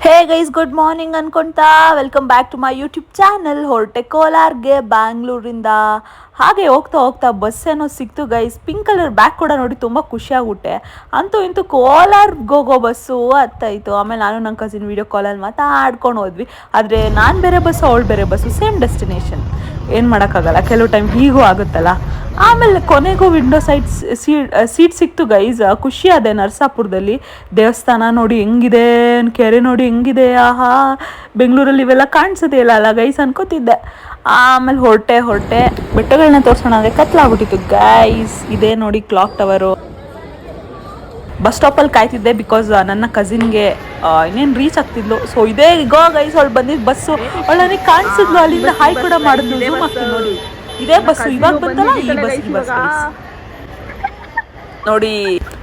ಹೇ guys, good morning ಅನ್ಕೊಂತಾ welcome back to my YouTube channel. ಹೊರಟೆ ಕೋಲಾರ್ಗೆ ಬ್ಯಾಂಗ್ಳೂರಿಂದ. ಹಾಗೆ ಹೋಗ್ತಾ ಹೋಗ್ತಾ ಬಸ್ ಏನೋ ಸಿಕ್ತು ಗೈಸ್. ಪಿಂಕ್ ಕಲರ್ ಬ್ಯಾಗ್ ಕೂಡ ನೋಡಿ ತುಂಬ ಖುಷಿಯಾಗ್ಬಿಟ್ಟೆ. ಅಂತೂ ಇಂತೂ ಕೋಲಾರ್ಗೆ ಹೋಗೋ ಬಸ್ಸು ಹತ್ತಾಯಿತು. ಆಮೇಲೆ ನಾನು ನನ್ನ ಕಸಿನ್ ವೀಡಿಯೋ ಕಾಲಲ್ಲಿ ಮಾತಾಡ್ಕೊಂಡು ಹೋದ್ವಿ. ಆದರೆ ನಾನು ಬೇರೆ ಬಸ್ಸು, ಅವಳು ಬೇರೆ ಬಸ್ಸು, ಸೇಮ್ ಡೆಸ್ಟಿನೇಷನ್. ಏನು ಮಾಡೋಕ್ಕಾಗಲ್ಲ, ಕೆಲವು ಟೈಮ್ ಹೀಗೂ ಆಗುತ್ತಲ್ಲ. ಆಮೇಲೆ ಕೊನೆಗೂ ವಿಂಡೋ ಸೀಟ್ ಸಿಕ್ತು ಗೈಸ್. ಖುಷಿ ಅದೇ. ನರಸಾಪುರದಲ್ಲಿ ದೇವಸ್ಥಾನ ನೋಡಿ ಹೆಂಗಿದೆ, ಕೆರೆ ನೋಡಿ ಹೆಂಗಿದೆ, ಆಹಾ ಬೆಂಗಳೂರಲ್ಲಿ ಇವೆಲ್ಲ ಕಾಣಿಸೋದೇ ಇಲ್ಲ ಗೈಸ್ ಅನ್ಕೋತಿದ್ದೆ. ಆಮೇಲೆ ಹೊರಟೆ ಬೆಟ್ಟಗಳನ್ನ ತೋರಿಸೋಣ ಅಂದರೆ ಕತ್ಲಾಗ್ಬಿಟ್ಟಿತ್ತು ಗೈಸ್. ಇದೇ ನೋಡಿ ಕ್ಲಾಕ್ ಟವರು. ಬಸ್ ಸ್ಟಾಪಲ್ಲಿ ಕಾಯ್ತಿದ್ದೆ ಬಿಕಾಸ್ ನನ್ನ ಕಸಿನ್ಗೆ ಇನ್ನೇನು ರೀಚ್ ಆಗ್ತಿದ್ಲು. ಸೊ ಇದೇ ಗೋ ಗೈಸ್, ಅವಳು ಬಂದಿದ್ದು ಬಸ್ಸು. ಅವಳು ನನಗೆ ಕಾಣಿಸಿದ್ಲು, ಅಲ್ಲಿಂದ ಹಾಯ್ ಕೂಡ ಮಾಡಿದ್ಲು. ಝೂಮ್ ಆಗ್ತೀನಿ ನೋಡಿ, ಇದೇ ಬಸ್ಸು. ಇವಾಗ ಬಂತಲ್ಲ ಈ ಬಸ್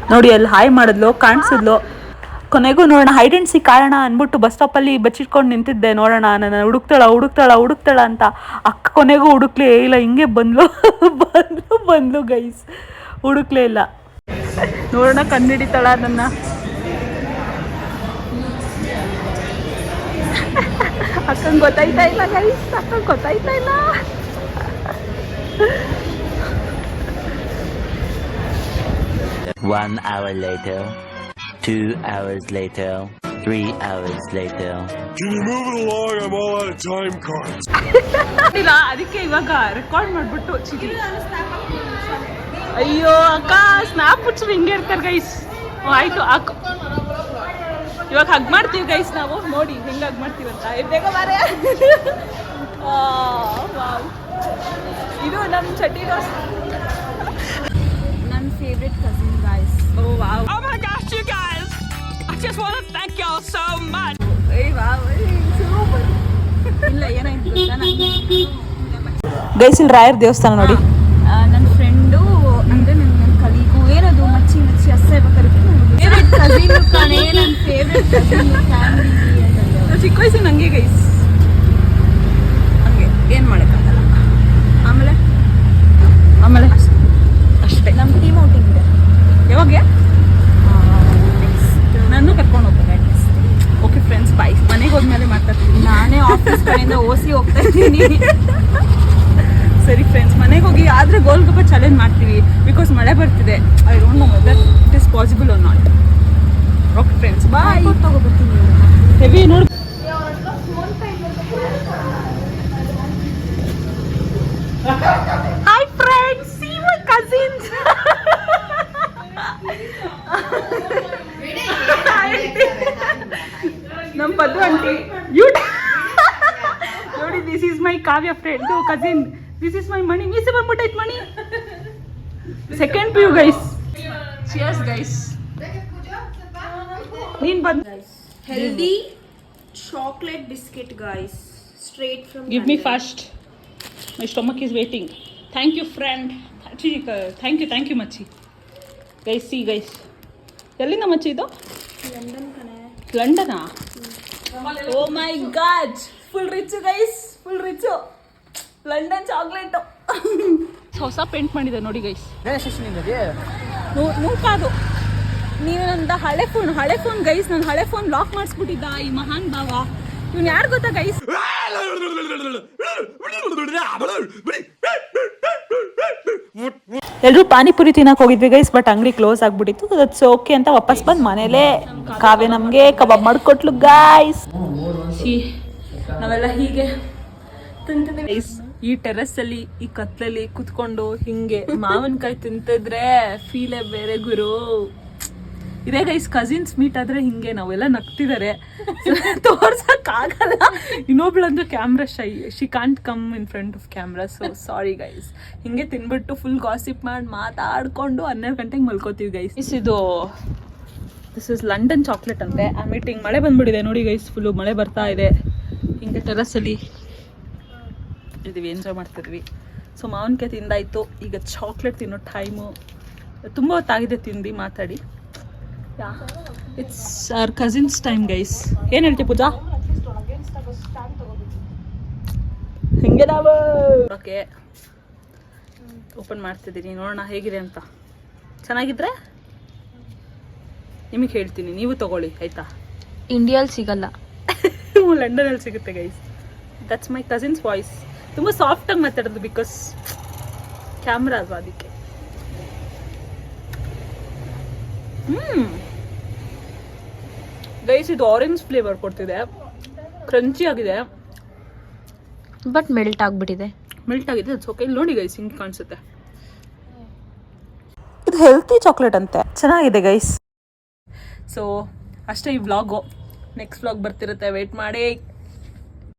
ನೋಡಿ ಅಲ್ಲಿ ಹಾಯ್ ಮಾಡಿದ್ಲು, ಕಾಣಿಸಿದ್ಲು. ಕೊನೆಗೂ ನೋಡೋಣ ಹೈಡ್ ಆ್ಯಂಡ್ ಸೀಕ್ ಕಾರಣ ಅಂದ್ಬಿಟ್ಟು ಬಸ್ ಸ್ಟಾಪಲ್ಲಿ ಬಚ್ಚಿಟ್ಕೊಂಡು ನಿಂತಿದ್ದೆ. ನೋಡೋಣ ನನ್ನ ಹುಡುಕ್ತಾಳ ಅಂತ. ಅಕ್ಕ ಕೊನೆಗೂ ಹುಡುಕ್ಲೇ ಇಲ್ಲ, ಹಿಂಗೆ ಬಂದ್ಲು ಗೈಸ್. ಹುಡುಕ್ಲೇ ಇಲ್ಲ. ನೋಡೋಣ ಕಣ್ಣಿಡಿತಾಳ ನನ್ನ. ಅಕ್ಕಂಗೆ ಗೊತ್ತಾಯ್ತಾ ಇಲ್ಲ ಗೈಸ್, ಅಕ್ಕಂಗೆ ಗೊತ್ತಾಯ್ತಾ ಇಲ್ಲ. One hour later, 2 hours later, 3 hours later. Can you move it along? I'm all out of time cards. ಇಲ್ಲ, ಅದಕ್ಕೆ ಇವಾಗ ರೆಕಾರ್ಡ್ ಮಾಡ್ಬಿಟ್ಟು ಚಿಟಿ. ಅಯ್ಯೋ ಅಕ್ಕ, ಸ್ನ್ಯಾಪ್ ಹುಚ್ಚರು ಹಿಂಗೆ ಇರ್ತಾರೆ ಗೈಸ್. ಆಯ್ತು ಹಾಕು, ಇವಾಗ ಹಗ್ ಮಾಡ್ತೀವಿ ಗೈಸ್ ನಾವು. ನೋಡಿ ಹೆಂಗೆ ಹಗ್ ಮಾಡ್ತೀವಂತ. ಬೇಗ ಬಾರೆ. ಇದು ನಮ್ಮ ಚಟಿ ದೋಸ್, ನನ್ನ favourite cousin guys. Oh wow. Oh my gosh, you guys! I just want to thank y'all so much. Hey wow, super. ಇಲ್ಲ ಏನಾಯ್ತು ಗೊತ್ತಾ ನನಗೆ ಗೈಸ್, ಇಲ್ಲಿ ರಾಯರ್ ದೇವಸ್ಥಾನ ನೋಡಿ. ನನ್ನ ಫ್ರೆಂಡು ಅಂದರೆ ನನ್ನ ಕಲೀಗು ಏನದು ಮಚ್ಚಿ ಅಸ್ಸೇ ಫೇವ್ರೆಟ್ ಕಸಿನ್ ಕಣೆ. ನನ್ನ ಫೇವ್ರೆಟ್ ಕಸಿನ್ ಫ್ಯಾಮಿಲಿ ಅಂತ ಚಿಕ್ಕ ವಯಸ್ಸು ನನಗೆ ಗೈಸ್. ಹಂಗೆ ಏನು ಮಾಡೋಕ್ಕಾಗಲ್ಲ. ಆಮೇಲೆ ಅಷ್ಟೇ. ನಮ್ಮ ಟೀಮ್ ಔಟಿಂಗ್ ಇದೆ. ಯಾವಾಗ? ನಾನು ಕರ್ಕೊಂಡು ಹೋಗ್ತೇನೆ. ಓಕೆ ಫ್ರೆಂಡ್ಸ್, ಬಾಯ್. ಮನೆಗೆ ಹೋದ್ಮೇಲೆ ಮಾತಾಡ್ತೀನಿ. ನಾನೇ ಆಫೀಸ್ ಕಡೆಯಿಂದ ಓಸಿ ಹೋಗ್ತಾ ಇದ್ದೀನಿ. ಸರಿ ಫ್ರೆಂಡ್ಸ್, ಮನೆಗೆ ಹೋಗಿ ಆದರೆ ಗೋಲ್ಗಪ್ಪ ಚಾಲೆಂಜ್ ಮಾಡ್ತೀವಿ. ಬಿಕಾಸ್ ಮಳೆ ಬರ್ತಿದೆ. I don't know whether it is possible or not. Okay friends, bye. ತಗೋಬರ್ತೀನಿ. ಹೆವಿ ನೋಡಿ. Hi friends, see my cousins. ನಮ್ಮ ಪದ್ದು ಆಂಟಿ ನೋಡಿ. This is my Kavya friend cousin. This is my Mani. ಮೀಸೆ ಬಂದ್ಬಿಟ್ಟೈತ್ Mani. Second P U guys. Cheers guys. ನೀನ್ ಬಂದ್ healthy chocolate biscuit guys, straight from give me fast. My stomach is waiting. Thank you friend. Thank you ಮಚ್ಚಿ. Guys C guys. ಎಲ್ಲಿಂದ ಮಚ್ಚಿ ಇದು? London ಕಣೆ. ಲಂಡನಾ? Oh my god, full rich guys, full rich. London chocolate. ಹೊಸ paint ಮಾಡಿದೆ ನೋಡಿ guys. ನೂಕಾದು. ನೀನು ನಂದ ಹಳೆ ಫೋನ್ ಗೈಸ್. ನನ್ನ ಹಳೆ ಫೋನ್ ಲಾಕ್ ಮಾಡಿಸ್ಬಿಟ್ಟಿದ್ದ ಈ ಮಹಾನ್ ಭಾವ. ಇವ್ನು ಯಾರು ಗೊತ್ತಾ ಗೈಸ್? ಎಲ್ಲರೂ ಪಾನಿಪುರಿ ತಿನ್ನಕ್ಕೆ ಹೋಗಿದ್ವಿ ಗೈಸ್, ಬಟ್ ಅಂಗಡಿ ಕ್ಲೋಸ್ ಆಗ್ಬಿಟ್ಟಿತ್ತು. ದಟ್ಸ್ ಓಕೆ ಅಂತ ವಾಪಸ್ ಬಂದು ಮನೇಲೆ ಕಾವ್ಯ ನಮಗೆ ಕಬಾಬ್ ಮಾಡಿಕೊಟ್ಲು ಗೈಸ್. ನಾವೆಲ್ಲ ಹೀಗೆ ತಿಂತಿದ್ದೀವಿ ಗೈಸ್. ಈ ಟೆರೆಸ್ಸಲ್ಲಿ, ಈ ಕತ್ಲಲ್ಲಿ ಕುತ್ಕೊಂಡು ಹಿಂಗೆ ಮಾವಿನಕಾಯಿ ತಿಂತಿದ್ರೆ ಫೀಲೇ ಬೇರೆ ಗುರು. ಇದೇ ಗೈಸ್, ಕಸಿನ್ಸ್ ಮೀಟ್ ಆದ್ರೆ ಹಿಂಗೆ ನಾವೆಲ್ಲ ನಗ್ತಿದ್ದಾರೆ. ತೋರ್ಸಕ್ಕಾಗಲ್ಲ. ಇನ್ನೊಬ್ಳಂದ್ರೆ camera shy, she can't come in front of camera. So sorry guys. ಹಿಂಗೆ ತಿನ್ಬಿಟ್ಟು ಫುಲ್ ಗಾಸಿಪ್ ಮಾಡಿ ಮಾತಾಡ್ಕೊಂಡು 12 ಗಂಟೆಗೆ ಮಲ್ಕೋತೀವಿ guys. This is London chocolate ಅಂತೆ. ಆ ಮೀಟಿಂಗ್ ಮಳೆ ಬಂದ್ಬಿಟ್ಟಿದೆ ನೋಡಿ ಗೈಸ್. ಫುಲ್ಲು ಮಳೆ ಬರ್ತಾ ಇದೆ. ಹಿಂಗೆ ಟೆರಸಲ್ಲಿ ಇದೀವಿ, ಎಂಜಾಯ್ ಮಾಡ್ತಿದ್ವಿ. ಸೊ ಮಾವಿನಕಾಯಿ ತಿಂದಾಯ್ತು. ಈಗ ಚಾಕ್ಲೇಟ್ ತಿನ್ನೋ ಟೈಮು. ತುಂಬ ಹೊತ್ತಾಗಿದೆ ತಿಂದು ಮಾತಾಡಿ. It's hour cousins time guys. ಏನು ಹೇಳ್ತೀವಿ ಪೂಜಾ? ಹಿಂಗೆ ನಾವು ಓಕೆ ಓಪನ್ ಮಾಡ್ತಿದ್ದೀನಿ. ನೋಡೋಣ ಹೇಗಿದೆ ಅಂತ. ಚೆನ್ನಾಗಿದ್ರೆ ನಿಮಗೆ ಹೇಳ್ತೀನಿ, ನೀವು ತಗೊಳ್ಳಿ ಆಯ್ತಾ. ಇಂಡಿಯಲ್ಲಿ ಸಿಗಲ್ಲ. ಲಂಡನಲ್ಲಿ ಸಿಗುತ್ತೆ guys. That's my cousins voice. ತುಂಬ ಸಾಫ್ಟಾಗಿ ಮಾತಾಡೋದು ಬಿಕಾಸ್ ಕ್ಯಾಮ್ರಾ ಅಲ್ವಾ ಅದಕ್ಕೆ. ಗೈಸ್ ಇದು ಆರೆಂಜ್ ಫ್ಲೇವರ್ ಕೊಡ್ತಿದೆ, ಕ್ರಂಚಿ ಆಗಿದೆ ಬಟ್ ಮೆಲ್ಟ್ ಆಗಿಬಿಟ್ಟಿದೆ. ಮೆಲ್ಟ್ ಆಗಿದೆ. It's okay. ನೋಡಿ ಗೈಸ್ ಹಿಂಗೆ ಕಾಣಿಸುತ್ತೆ. ಇದು ಹೆಲ್ತಿ ಚಾಕ್ಲೇಟ್ ಅಂತೆ, ಚೆನ್ನಾಗಿದೆ ಗೈಸ್. ಸೊ ಅಷ್ಟೇ ಈ ವ್ಲಾಗು. ನೆಕ್ಸ್ಟ್ ವ್ಲಾಗ್ ಬರ್ತಿರುತ್ತೆ, ವೇಟ್ ಮಾಡಿ.